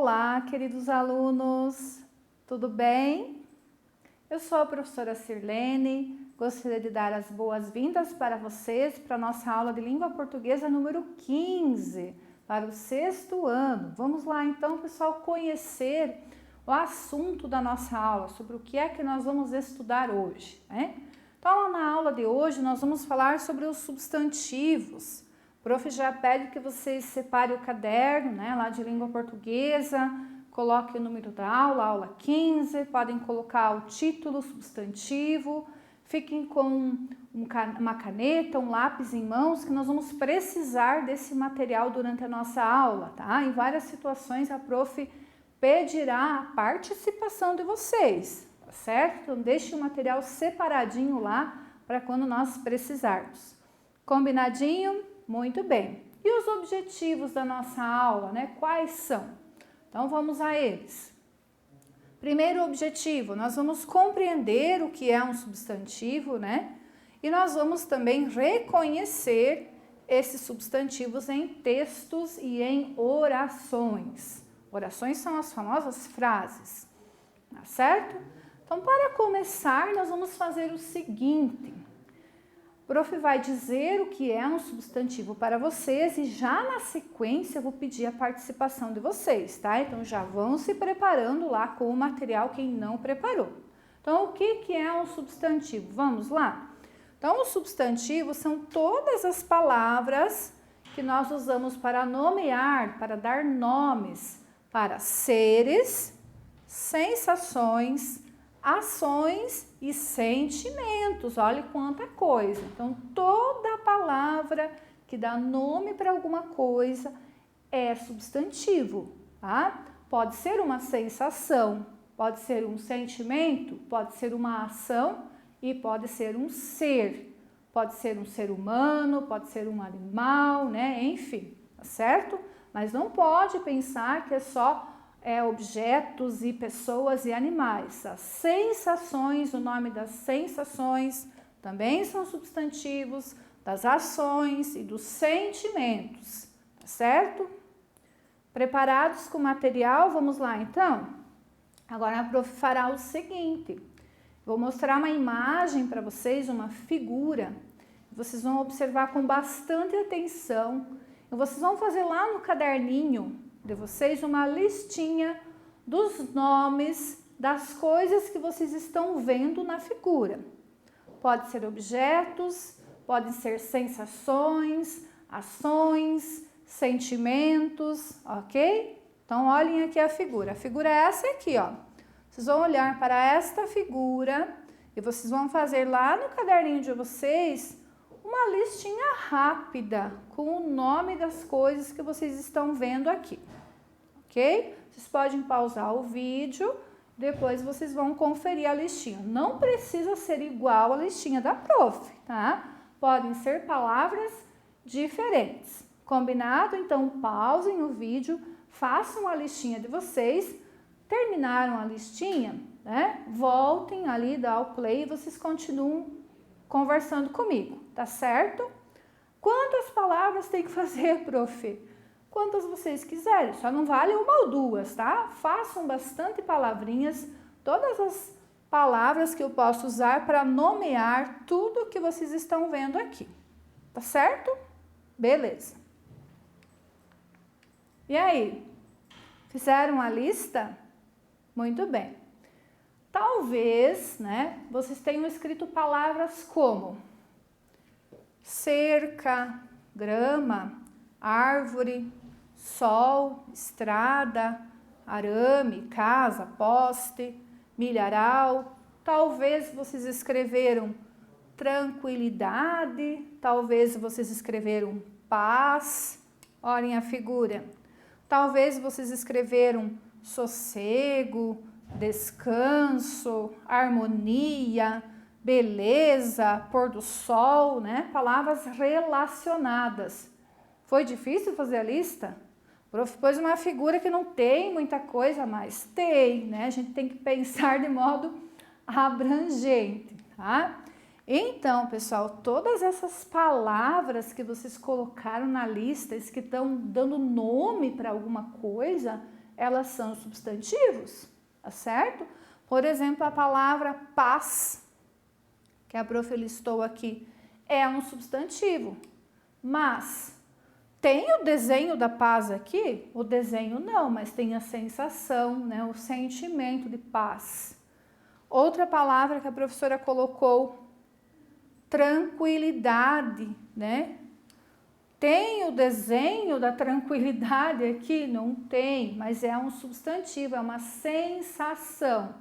Olá, queridos alunos, tudo bem? Eu sou a professora Sirlene, gostaria de dar as boas-vindas para vocês para a nossa aula de língua portuguesa número 15, para o 6º ano. Vamos lá então, pessoal, conhecer o assunto da nossa aula, sobre o que é que nós vamos estudar hoje, né? Então, na aula de hoje, nós vamos falar sobre os substantivos. O prof já pede que vocês separem o caderno, né, lá de língua portuguesa, coloque o número da aula, aula 15, podem colocar o título, substantivo, fiquem com uma caneta, um lápis em mãos, que nós vamos precisar desse material durante a nossa aula, tá? Em várias situações a prof pedirá a participação de vocês, tá certo? Então deixe o material separadinho lá para quando nós precisarmos. Combinadinho? Muito bem. E os objetivos da nossa aula, né? Quais são? Então vamos a eles. Primeiro objetivo, nós vamos compreender o que é um substantivo, né? E nós vamos também reconhecer esses substantivos em textos e em orações. Orações são as famosas frases, tá certo? Então, para começar, nós vamos fazer o seguinte. O prof vai dizer o que é um substantivo para vocês e já na sequência eu vou pedir a participação de vocês, tá? Então já vão se preparando lá com o material quem não preparou. Então o que é um substantivo? Vamos lá? Então os substantivos são todas as palavras que nós usamos para nomear, para dar nomes para seres, sensações, ações e sentimentos. Olha quanta coisa. Então, toda palavra que dá nome para alguma coisa é substantivo, tá? Pode ser uma sensação, pode ser um sentimento, pode ser uma ação e pode ser um ser. Pode ser um ser humano, pode ser um animal, né? Enfim, tá certo? Mas não pode pensar que é só objetos e pessoas e animais. As sensações, o nome das sensações também são substantivos, das ações e dos sentimentos, tá certo? Preparados com o material? Vamos lá então? Agora a prof fará o seguinte, vou mostrar uma imagem para vocês, uma figura, vocês vão observar com bastante atenção e vocês vão fazer lá no caderninho de vocês uma listinha dos nomes das coisas que vocês estão vendo na figura. Pode ser objetos, podem ser sensações, ações, sentimentos, ok? Então olhem aqui a figura. A figura é essa aqui, ó. Vocês vão olhar para esta figura e vocês vão fazer lá no caderninho de vocês uma listinha rápida com o nome das coisas que vocês estão vendo aqui, ok? Vocês podem pausar o vídeo, depois vocês vão conferir a listinha. Não precisa ser igual a listinha da prof, tá? Podem ser palavras diferentes. Combinado? Então pausem o vídeo, façam a listinha de vocês, terminaram a listinha, né? Voltem ali, dá o play e vocês continuam conversando comigo, tá certo? Quantas palavras tem que fazer, prof? Quantas vocês quiserem, só não vale uma ou duas, tá? Façam bastante palavrinhas, todas as palavras que eu posso usar para nomear tudo que vocês estão vendo aqui, tá certo? Beleza. E aí, fizeram a lista? Muito bem. Talvez, né, vocês tenham escrito palavras como cerca, grama, árvore, sol, estrada, arame, casa, poste, milharal. Talvez vocês escreveram tranquilidade, talvez vocês escreveram paz. Olhem a figura. Talvez vocês escreveram sossego, descanso, harmonia, beleza, pôr do sol, né? Palavras relacionadas. Foi difícil fazer a lista? O prof pôs uma figura que não tem muita coisa, mas tem, né? A gente tem que pensar de modo abrangente, tá? Então, pessoal, todas essas palavras que vocês colocaram na lista, que estão dando nome para alguma coisa, elas são substantivos, tá certo? Por exemplo, a palavra paz, que a prof listou aqui, é um substantivo, mas tem o desenho da paz aqui? O desenho não, mas tem a sensação, né? O sentimento de paz. Outra palavra que a professora colocou, tranquilidade, né? Tem o desenho da tranquilidade aqui? Não tem, mas é um substantivo, é uma sensação.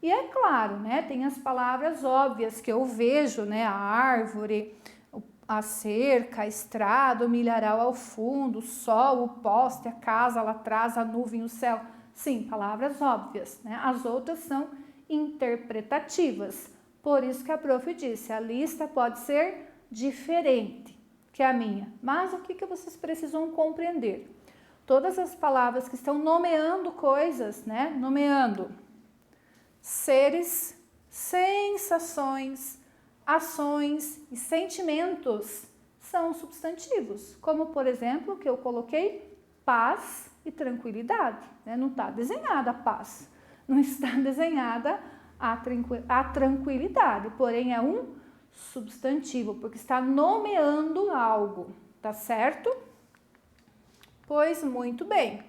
E é claro, né? Tem as palavras óbvias que eu vejo, né? A árvore, a cerca, a estrada, o milharal ao fundo, o sol, o poste, a casa lá atrás, a nuvem, o céu. Sim, palavras óbvias, né? As outras são interpretativas. Por isso que a prof disse, a lista pode ser diferente que a minha. Mas o que vocês precisam compreender? Todas as palavras que estão nomeando coisas, né? Nomeando seres, sensações, ações e sentimentos são substantivos, como por exemplo que eu coloquei paz e tranquilidade, né? Não está desenhada a paz, não está desenhada a tranquilidade, porém é um substantivo, porque está nomeando algo, tá certo? Pois muito bem.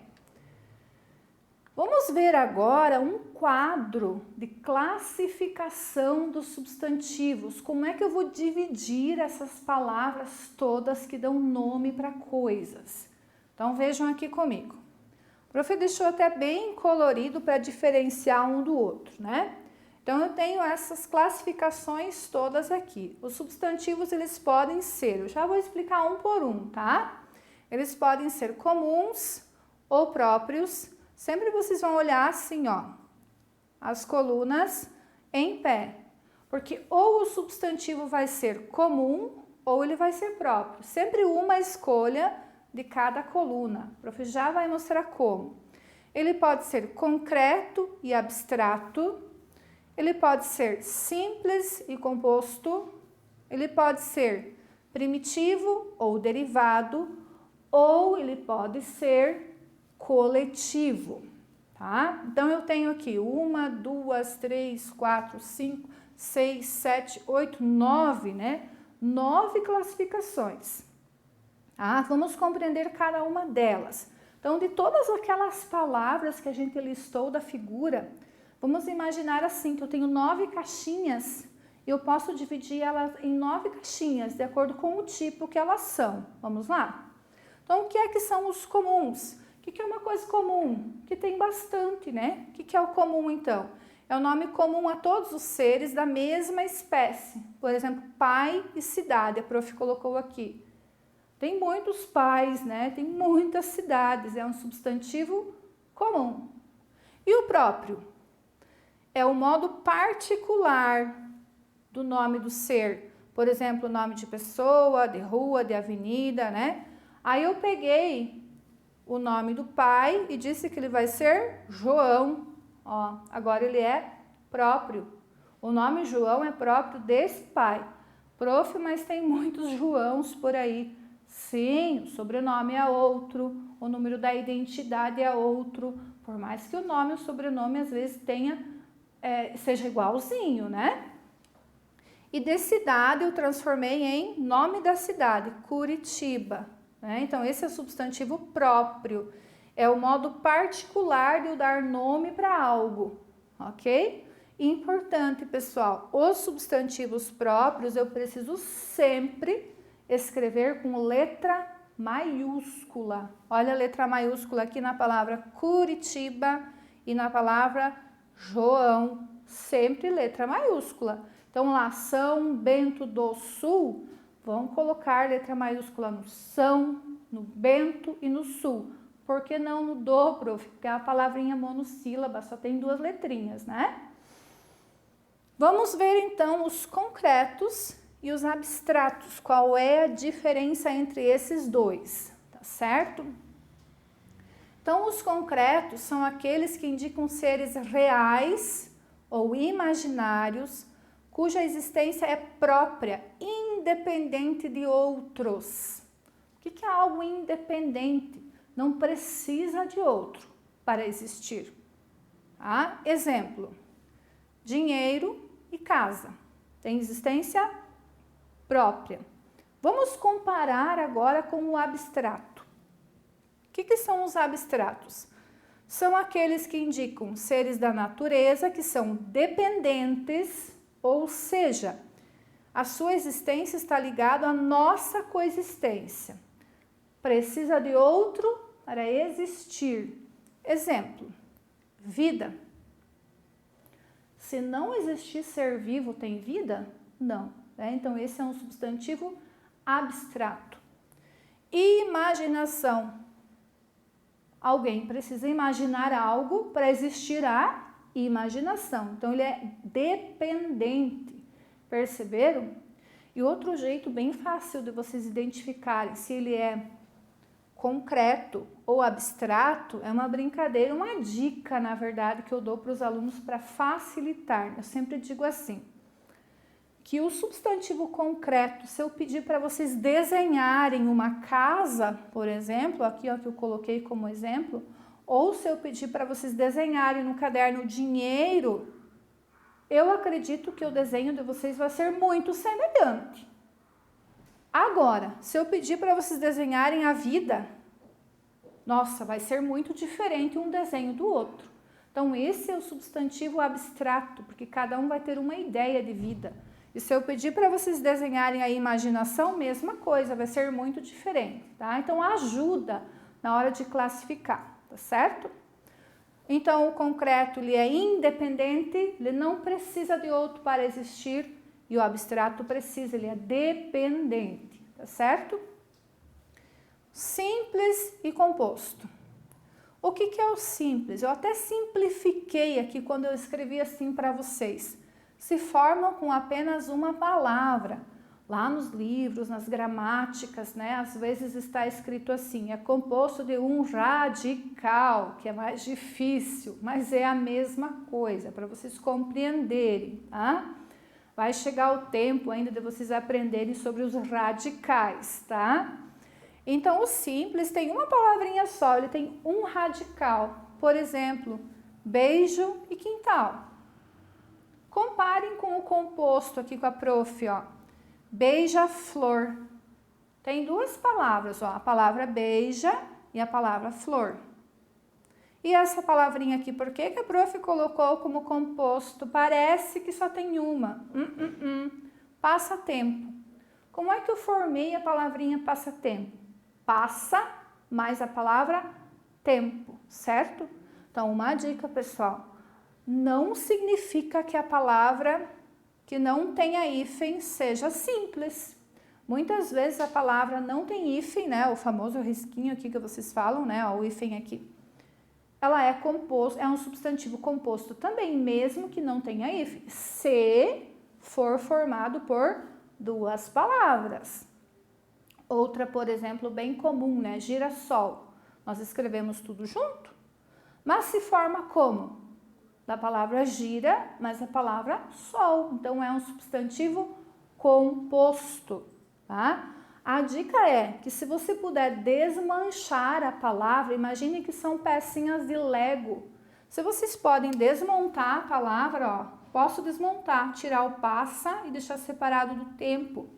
Vamos ver agora um quadro de classificação dos substantivos. Como é que eu vou dividir essas palavras todas que dão nome para coisas? Então vejam aqui comigo. O prof deixou até bem colorido para diferenciar um do outro, né? Então eu tenho essas classificações todas aqui. Os substantivos eles podem ser, eu já vou explicar um por um, tá? Eles podem ser comuns ou próprios. Sempre vocês vão olhar assim, ó, as colunas em pé, porque ou o substantivo vai ser comum ou ele vai ser próprio. Sempre uma escolha de cada coluna. O prof já vai mostrar como. Ele pode ser concreto e abstrato, ele pode ser simples e composto, ele pode ser primitivo ou derivado, ou ele pode ser coletivo, tá? Então eu tenho aqui 1, 2, 3, 4, 5, 6, 7, 8, 9, né? 9 classificações. Ah, vamos compreender cada uma delas. Então, de todas aquelas palavras que a gente listou da figura, vamos imaginar assim, que eu tenho 9 caixinhas e eu posso dividir elas em 9 caixinhas, de acordo com o tipo que elas são. Vamos lá? Então, o que é que são os comuns? O que é uma coisa comum? Que tem bastante, né? O que é o comum, então? É o nome comum a todos os seres da mesma espécie. Por exemplo, pai e cidade, a prof colocou aqui. Tem muitos pais, né? Tem muitas cidades, é um substantivo comum. E o próprio? É o modo particular do nome do ser. Por exemplo, nome de pessoa, de rua, de avenida, né? Aí eu peguei o nome do pai e disse que ele vai ser João. Ó, agora ele é próprio. O nome João é próprio desse pai. Prof, mas tem muitos Joãos por aí. Sim, o sobrenome é outro, o número da identidade é outro. Por mais que o nome e o sobrenome às vezes seja igualzinho, né? E de cidade eu transformei em nome da cidade, Curitiba. Né? Então, esse é o substantivo próprio, é o modo particular de eu dar nome para algo, ok? Importante, pessoal, os substantivos próprios eu preciso sempre escrever com letra maiúscula. Olha a letra maiúscula aqui na palavra Curitiba e na palavra João, sempre letra maiúscula. Então, lá, São Bento do Sul, vão colocar letra maiúscula no São, no Bento e no Sul. Por que não no Do, prof? Porque é a palavrinha monossílaba, só tem 2 letrinhas, né? Vamos ver então os concretos e os abstratos. Qual é a diferença entre esses dois, tá certo? Então, os concretos são aqueles que indicam seres reais ou imaginários, cuja existência é própria, independente de outros. O que é algo independente? Não precisa de outro. para existir. Tá? Exemplo, dinheiro e casa. Tem existência própria. Vamos comparar agora com o abstrato. O que são os abstratos? São aqueles que indicam seres da natureza que são dependentes, ou seja, a sua existência está ligada à nossa coexistência. Precisa de outro para existir. Exemplo, vida. Se não existir ser vivo, tem vida? Não. Então, esse é um substantivo abstrato. Imaginação. Alguém precisa imaginar algo para existir a imaginação. Então, ele é dependente. Perceberam? E outro jeito bem fácil de vocês identificarem se ele é concreto ou abstrato é uma brincadeira, uma dica, na verdade, que eu dou para os alunos para facilitar. Eu sempre digo assim, que o substantivo concreto, se eu pedir para vocês desenharem uma casa, por exemplo, aqui ó, que eu coloquei como exemplo, ou se eu pedir para vocês desenharem no caderno dinheiro, eu acredito que o desenho de vocês vai ser muito semelhante. Agora, se eu pedir para vocês desenharem a vida, nossa, vai ser muito diferente um desenho do outro. Então, esse é o substantivo abstrato, porque cada um vai ter uma ideia de vida. E se eu pedir para vocês desenharem a imaginação, mesma coisa, vai ser muito diferente, tá? Então, ajuda na hora de classificar, tá certo? Então, o concreto, ele é independente, ele não precisa de outro para existir, e o abstrato precisa, ele é dependente, tá certo? Simples e composto. O que é o simples? Eu até simplifiquei aqui quando eu escrevi assim para vocês. Se formam com apenas uma palavra. Lá nos livros, nas gramáticas, né? Às vezes está escrito assim, é composto de um radical, que é mais difícil, mas é a mesma coisa, para vocês compreenderem, tá? Vai chegar o tempo ainda de vocês aprenderem sobre os radicais, tá? Então, o simples tem uma palavrinha só, ele tem um radical. Por exemplo, beijo e quintal. Comparem com o composto aqui com a prof, ó. Beija-flor. Tem duas palavras, ó, a palavra beija e a palavra flor. E essa palavrinha aqui, por que a prof colocou como composto? Parece que só tem uma. Passatempo. Como é que eu formei a palavrinha passatempo? Passa mais a palavra tempo, certo? Então, uma dica, pessoal. Não significa que a palavra que não tenha hífen seja simples. Muitas vezes a palavra não tem hífen, né? O famoso risquinho aqui que vocês falam, né? Ó, o hífen aqui. Ela é composto, é um substantivo composto também, mesmo que não tenha hífen, se for formado por duas palavras. Outra, por exemplo, bem comum, né? Girassol. Nós escrevemos tudo junto, mas se forma como? Da palavra gira, mas a palavra sol. Então, é um substantivo composto, tá? A dica é que se você puder desmanchar a palavra, imagine que são pecinhas de Lego. Se vocês podem desmontar a palavra, ó, posso desmontar, tirar o passa e deixar separado do tempo.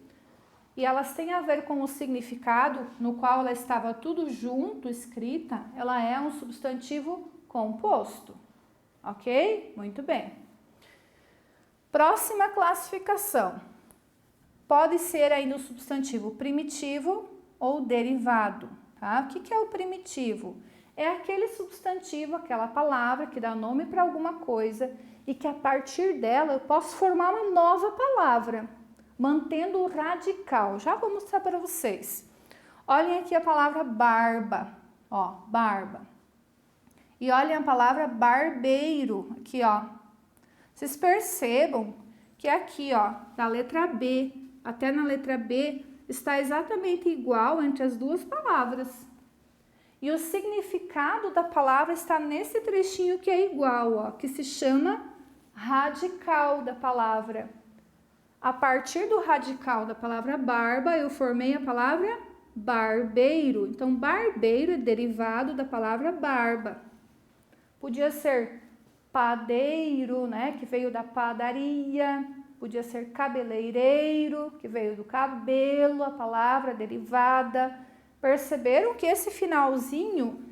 E elas têm a ver com o significado no qual ela estava tudo junto, escrita, ela é um substantivo composto. Ok? Muito bem. Próxima classificação. Pode ser ainda o substantivo primitivo ou derivado. Tá? O que é o primitivo? É aquele substantivo, aquela palavra que dá nome para alguma coisa e que a partir dela eu posso formar uma nova palavra, mantendo o radical. Já vou mostrar para vocês. Olhem aqui a palavra barba. Ó, barba. E olhem a palavra barbeiro, aqui, ó. Vocês percebam que aqui, ó, da letra B até na letra B, está exatamente igual entre as duas palavras. E o significado da palavra está nesse trechinho que é igual, ó, que se chama radical da palavra. A partir do radical da palavra barba, eu formei a palavra barbeiro. Então, barbeiro é derivado da palavra barba. podia ser padeiro, né, que veio da padaria, podia ser cabeleireiro, que veio do cabelo, a palavra derivada. Perceberam que esse finalzinho,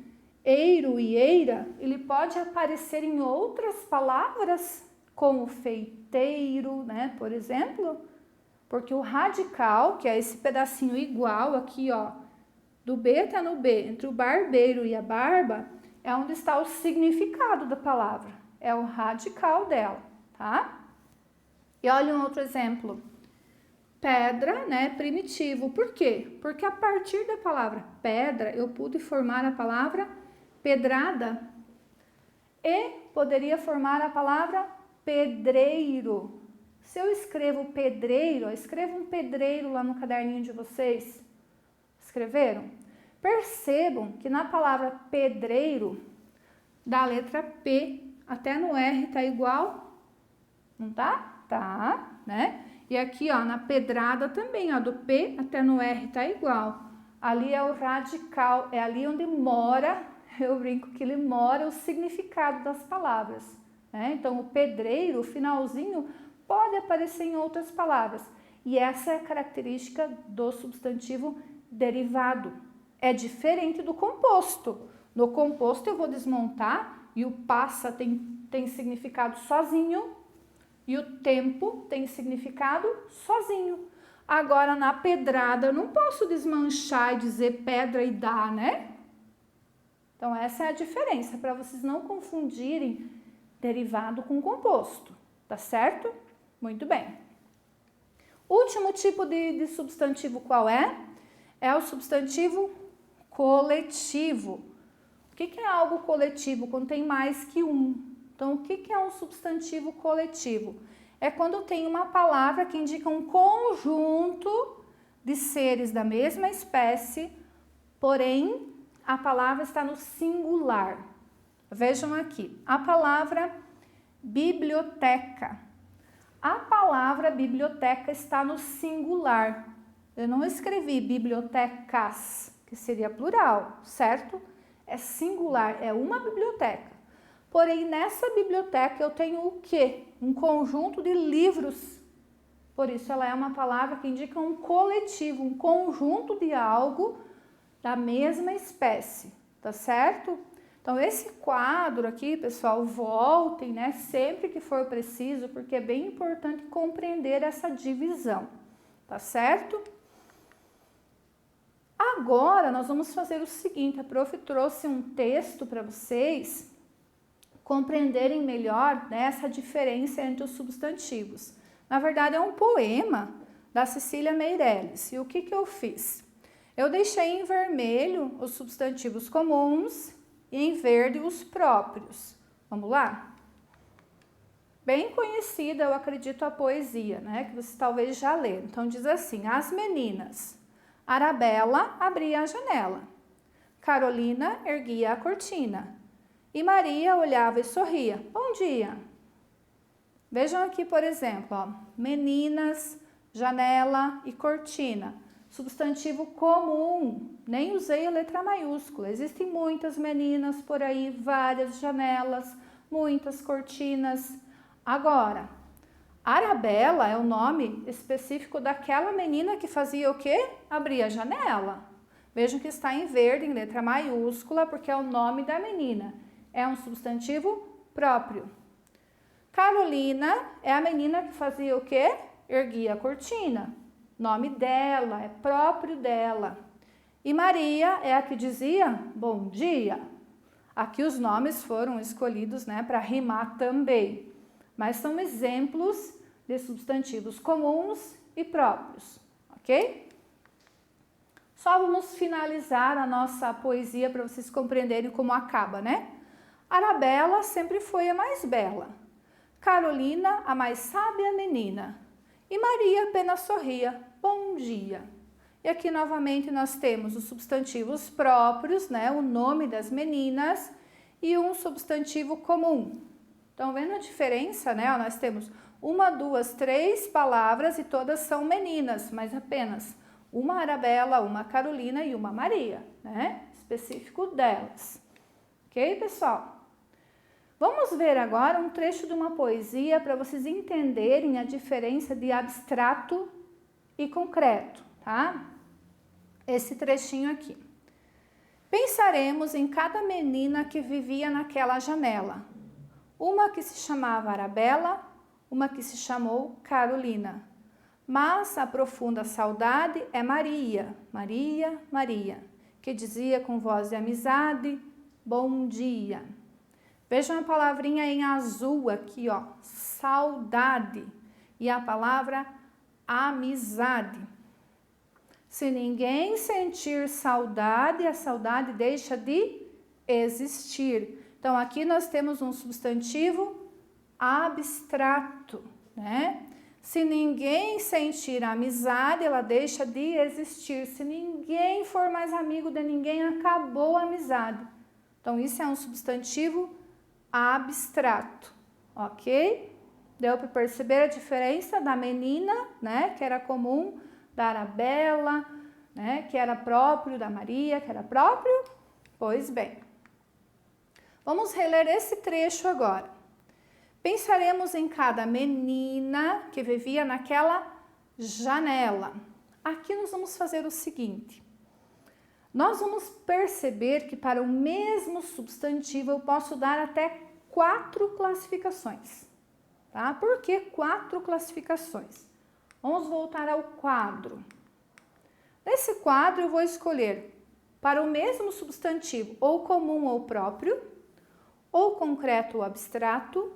eiro e eira, ele pode aparecer em outras palavras, como feiteiro, né, por exemplo? Porque o radical, que é esse pedacinho igual aqui, ó, do B tá no B, entre o barbeiro e a barba, é onde está o significado da palavra. É o radical dela, tá? E olha um outro exemplo. Pedra, né, primitivo. Por quê? Porque a partir da palavra pedra, eu pude formar a palavra pedrada. E poderia formar a palavra pedreiro. Se eu escrevo pedreiro, escreva um pedreiro lá no caderninho de vocês. Escreveram? Percebam que na palavra pedreiro, da letra P até no R tá igual? Não tá? Tá, né? E aqui, ó, na pedrada também, ó, do P até no R tá igual. Ali é o radical, é ali onde mora, eu brinco que ele mora o significado das palavras, né? Então, o pedreiro, o finalzinho, pode aparecer em outras palavras. E essa é a característica do substantivo derivado. É diferente do composto. No composto eu vou desmontar e o passa tem significado sozinho e o tempo tem significado sozinho. Agora, na pedrada, eu não posso desmanchar e dizer pedra e dá, né? Então, essa é a diferença, para vocês não confundirem derivado com composto, tá certo? Muito bem. Último tipo de substantivo qual é? É o substantivo coletivo. O que é algo coletivo? Quando tem mais que um. Então, o que é um substantivo coletivo? É quando tem uma palavra que indica um conjunto de seres da mesma espécie, porém, a palavra está no singular. Vejam aqui, a palavra biblioteca. A palavra biblioteca está no singular. Eu não escrevi bibliotecas, que seria plural, certo? É singular, é uma biblioteca. Porém, nessa biblioteca eu tenho o quê? Um conjunto de livros. Por isso, ela é uma palavra que indica um coletivo, um conjunto de algo da mesma espécie, tá certo? Então, esse quadro aqui, pessoal, voltem, né, sempre que for preciso, porque é bem importante compreender essa divisão, tá certo? Agora, nós vamos fazer o seguinte, a prof trouxe um texto para vocês compreenderem melhor, né, essa diferença entre os substantivos. Na verdade, é um poema da Cecília Meirelles. E o que eu fiz? Eu deixei em vermelho os substantivos comuns e em verde os próprios. Vamos lá? Bem conhecida, eu acredito, a poesia, né? Que você talvez já leram. Então, diz assim, as meninas. Arabella abria a janela. Carolina erguia a cortina. E Maria olhava e sorria. Bom dia! Vejam aqui, por exemplo, ó, meninas, janela e cortina. Substantivo comum, nem usei a letra maiúscula. Existem muitas meninas por aí, várias janelas, muitas cortinas. Agora, Arabella é o nome específico daquela menina que fazia o quê? Abria a janela. Vejam que está em verde, em letra maiúscula, porque é o nome da menina. É um substantivo próprio. Carolina é a menina que fazia o quê? Erguia a cortina. Nome dela, é próprio dela. E Maria é a que dizia bom dia. Aqui os nomes foram escolhidos, né, para rimar também. Mas são exemplos de substantivos comuns e próprios, ok? Só vamos finalizar a nossa poesia para vocês compreenderem como acaba, né? Arabella sempre foi a mais bela. Carolina, a mais sábia menina. E Maria apenas sorria. Bom dia. E aqui novamente nós temos os substantivos próprios, né? O nome das meninas e um substantivo comum. Estão vendo a diferença, né? Nós temos uma, duas, três palavras e todas são meninas, mas apenas uma Arabella, uma Carolina e uma Maria, né? Específico delas. Ok, pessoal? Vamos ver agora um trecho de uma poesia para vocês entenderem a diferença de abstrato e concreto, tá? Esse trechinho aqui. Pensaremos em cada menina que vivia naquela janela. Uma que se chamava Arabella, uma que se chamou Carolina. Mas a profunda saudade é Maria, Maria, Maria, que dizia com voz de amizade, bom dia. Vejam a palavrinha em azul aqui, ó, saudade, e a palavra amizade. Se ninguém sentir saudade, a saudade deixa de existir. Então, aqui nós temos um substantivo abstrato, né? Se ninguém sentir amizade, ela deixa de existir. Se ninguém for mais amigo de ninguém, acabou a amizade. Então, isso é um substantivo abstrato, ok? Deu para perceber a diferença da menina, né, que era comum, da Arabella, né, que era próprio da Maria, que era próprio? Pois bem. Vamos reler esse trecho agora. Pensaremos em cada menina que vivia naquela janela. Aqui nós vamos fazer o seguinte. Nós vamos perceber que para o mesmo substantivo eu posso dar até 4 classificações. Tá? Por que 4 classificações? Vamos voltar ao quadro. Nesse quadro eu vou escolher para o mesmo substantivo ou comum ou próprio, ou concreto ou abstrato,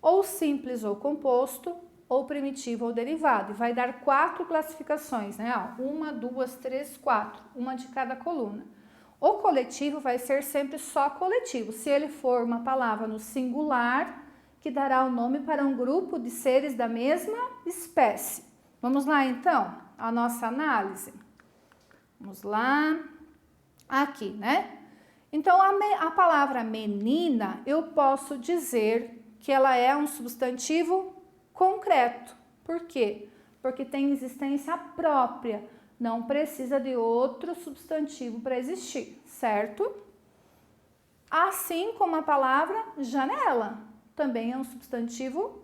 ou simples ou composto, ou primitivo ou derivado. E vai dar 4 classificações, né? 1, 2, 3, 4, uma de cada coluna. O coletivo vai ser sempre só coletivo, se ele for uma palavra no singular, que dará o nome para um grupo de seres da mesma espécie. Vamos lá, então, a nossa análise. Vamos lá. Aqui, né? Então, a palavra menina, eu posso dizer que ela é um substantivo concreto. Por quê? Porque tem existência própria. Não precisa de outro substantivo para existir, certo? Assim como a palavra janela, também é um substantivo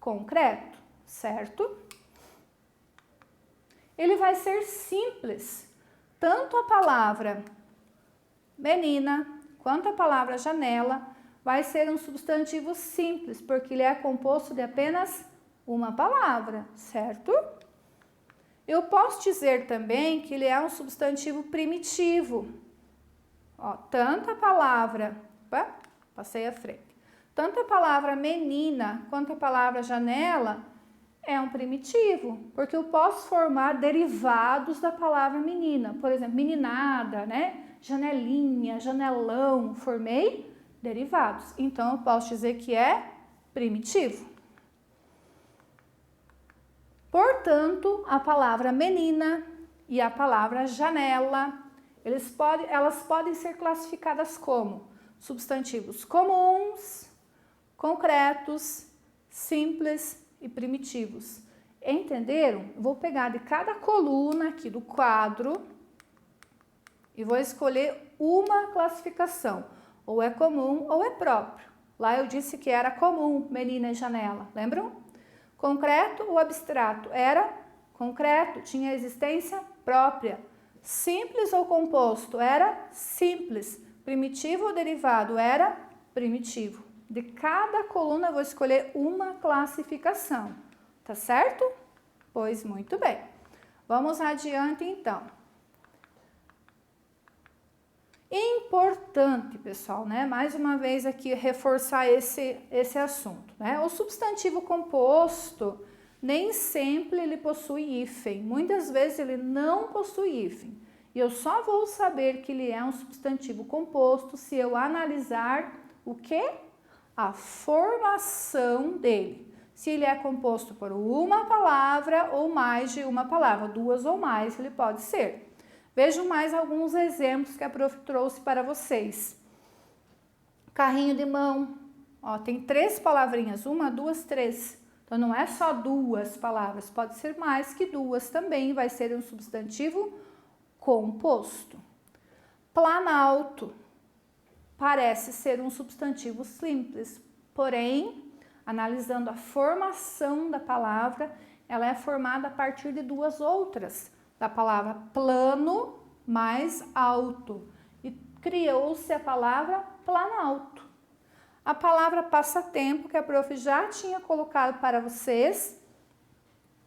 concreto, certo? Ele vai ser simples. Tanto a palavra menina quanto a palavra janela vai ser um substantivo simples, porque ele é composto de apenas uma palavra, certo? Eu posso dizer também que ele é um substantivo primitivo. Ó, tanto a palavra, passei à frente, tanto a palavra menina quanto a palavra janela é um primitivo, porque eu posso formar derivados da palavra menina. Por exemplo, meninada, né? Janelinha, janelão, formei derivados. Então, eu posso dizer que é primitivo. Portanto, a palavra menina e a palavra janela, elas podem ser classificadas como substantivos comuns, concretos, simples e primitivos. Entenderam? Eu vou pegar de cada coluna aqui do quadro e vou escolher uma classificação. Ou é comum ou é próprio. Lá eu disse que era comum, menina e janela, lembram? Concreto ou abstrato? Era concreto, tinha existência própria. Simples ou composto? Era simples. Primitivo ou derivado? Era primitivo. De cada coluna eu vou escolher uma classificação, tá certo? Pois muito bem. Vamos adiante então. Importante, pessoal, né? Mais uma vez aqui reforçar esse assunto, né? O substantivo composto nem sempre ele possui hífen. Muitas vezes ele não possui hífen. E eu só vou saber que ele é um substantivo composto se eu analisar o quê? A formação dele. Se ele é composto por uma palavra ou mais de uma palavra, 2 ou mais, ele pode ser. Vejam mais alguns exemplos que a prof trouxe para vocês. Carrinho de mão. Ó, tem 3 palavrinhas, 1, 2, 3. Então, não é só 2 palavras, pode ser mais que 2 também, vai ser um substantivo composto. Planalto. parece ser um substantivo simples, porém, analisando a formação da palavra, ela é formada a partir de duas outras, da palavra plano mais alto, e criou-se a palavra planalto. A palavra passatempo, que a prof já tinha colocado para vocês,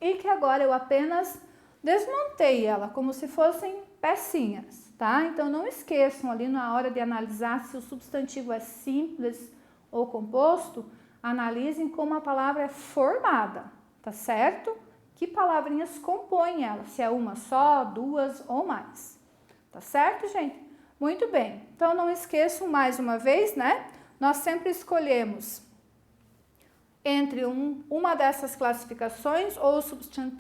e que agora eu apenas desmontei ela, como se fossem pecinhas, tá? Então, não esqueçam ali na hora de analisar se o substantivo é simples ou composto, analisem como a palavra é formada, tá certo? Que palavrinhas compõem ela, se é uma só, duas ou mais, tá certo, gente? Muito bem, então não esqueçam mais uma vez, né? Nós sempre escolhemos entre uma dessas classificações, ou o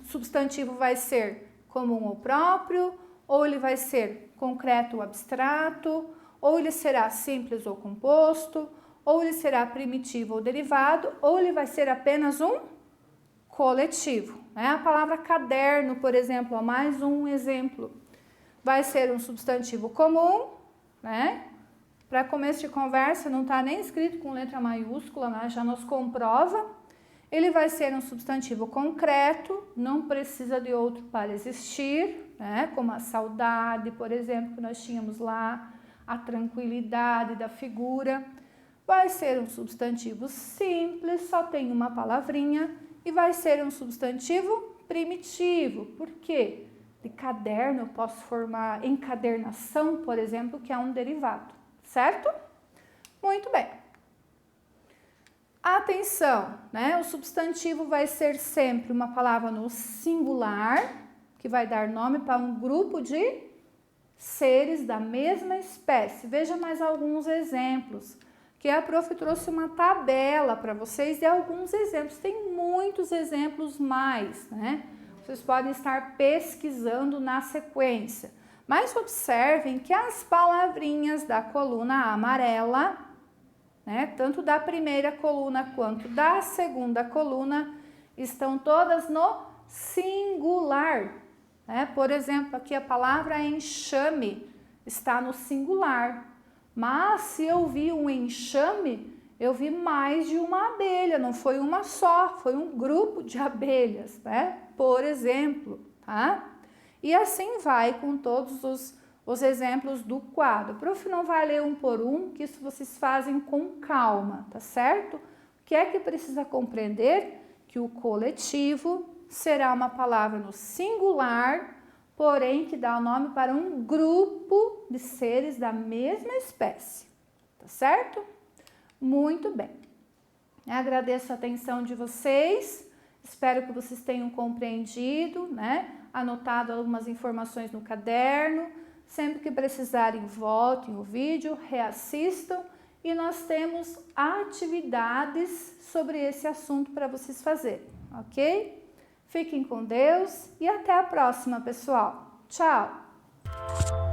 substantivo vai ser comum ou próprio, ou ele vai ser concreto ou abstrato, ou ele será simples ou composto, ou ele será primitivo ou derivado, ou ele vai ser apenas um coletivo, né? A palavra caderno, por exemplo, ó, mais um exemplo, vai ser um substantivo comum, né? Para começo de conversa, não está nem escrito com letra maiúscula, né? Já nos comprova. Ele vai ser um substantivo concreto, não precisa de outro para existir, né? Como a saudade, por exemplo, que nós tínhamos lá, a tranquilidade da figura. Vai ser um substantivo simples, só tem uma palavrinha, e vai ser um substantivo primitivo. Por quê? De caderno eu posso formar encadernação, por exemplo, que é um derivado, certo? Muito bem. Atenção, né? O substantivo vai ser sempre uma palavra no singular, que vai dar nome para um grupo de seres da mesma espécie. Veja mais alguns exemplos, que a prof trouxe uma tabela para vocês de alguns exemplos. Tem muitos exemplos mais, né? Vocês podem estar pesquisando na sequência. Mas observem que as palavrinhas da coluna amarela, né, tanto da primeira coluna quanto da segunda coluna, estão todas no singular, né? Por exemplo, aqui a palavra enxame está no singular, mas se eu vi um enxame, eu vi mais de uma abelha, não foi uma só, foi um grupo de abelhas, né? Por exemplo, tá? E assim vai com todos os exemplos do quadro. O prof não vai ler um por um, que isso vocês fazem com calma, tá certo? O que é que precisa compreender? Que o coletivo será uma palavra no singular, porém que dá o nome para um grupo de seres da mesma espécie, tá certo? Muito bem. Agradeço a atenção de vocês, espero que vocês tenham compreendido, né? Anotado algumas informações no caderno. Sempre que precisarem, voltem o vídeo, reassistam, e nós temos atividades sobre esse assunto para vocês fazerem, ok? Fiquem com Deus e até a próxima, pessoal. Tchau!